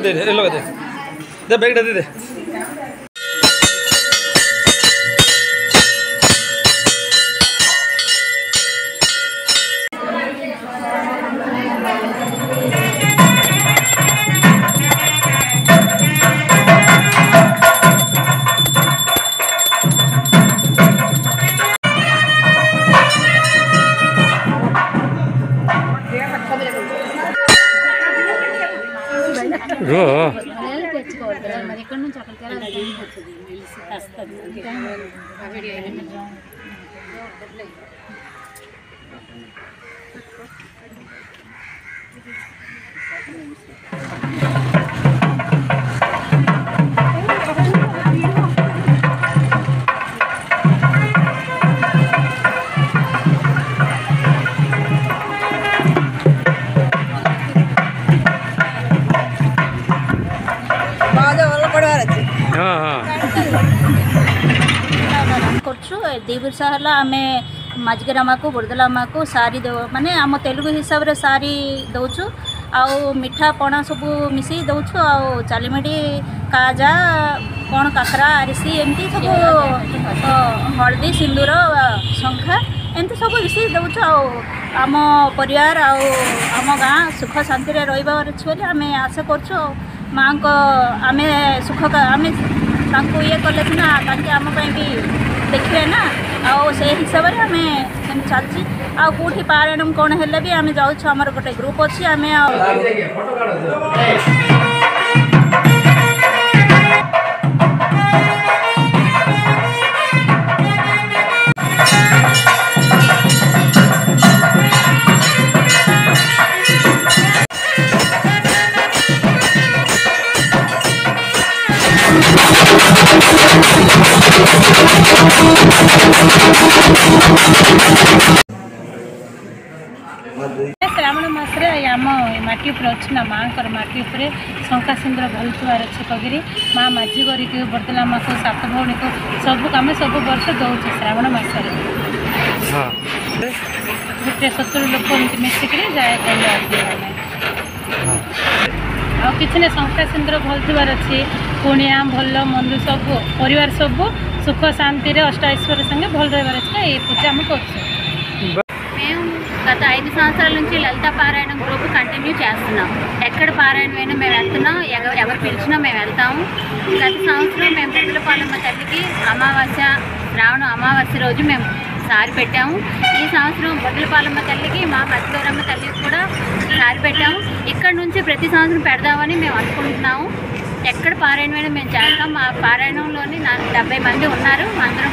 दे bag दे दे रो మరి ఎక్కడి నుంచి అక్కడికి వస్తుంది देवुर सहर आम मजगिरामा को बुर्दलामा को सारी दे माने आम तेलुगु हिसाब रे सारी दौचु आउ मिठा पणा सब मिसई दौचु आउ चालीमेडी काजा कौन काकरा आरिसी एमती सब हलदी सिंदूर शंखा एमती सब मिसई दौचु आम परिवार आम गाँ सुख शांति रे रहिबा अछि बोली आम आशा करछु माँ को आम सुख आम ये कले ना आम भी देखिए ना से हिसाब से आम चलती आउटी पारायण कौन है भी आम जाऊँ आमर गोटे ग्रुप अच्छी आम श्रावण मास आम माटी अच्छा माँ माटी शंखा सिंदूर भलुवार अच्छे कगिरी माँ माझी गरी बरदला माँ को सात भौणी को सब आम सब वर्ष दौचे श्रावण मास गोटे 70 लोक मिसिक जाए किसी ना शंखा सिंदूर भलुवार अच्छे पुणिया भल मंद सब परिवार सब सुख शांति अष्ट ऐश्वर्य संगे भल रही अच्छे ये पूजा आम कर गत 5 సంవత్సరాల నుంచి లలిత పారాయణం గ్రూప్ కంటిన్యూ చేస్తున్నాం ఎక్కడ పారాయణం అయినా మేము వెళ్తున్నాం ఎవరు పిలిచినా మేము వెళ్తాము గత సంవత్సరం మేము బొడ్డులపాలమ్మ తల్లికి అమావాస్య శ్రావణ అమావాస్య రోజు మేము సారి పెట్టాము ఈ సంవత్సరం బొడ్డులపాలమ్మ తల్లికి మా మధ్యగౌరమ్మ తల్లికి కూడా సారి పెట్టాము ఇక్కడ నుంచి ప్రతి సంవత్సరం పెడదామని మేము అనుకుంటున్నాము ఎక్కడ పారాయణమైనా మేము చేస్తాం మా పారాయణంలోని 70 మంది ఉన్నారు అందరం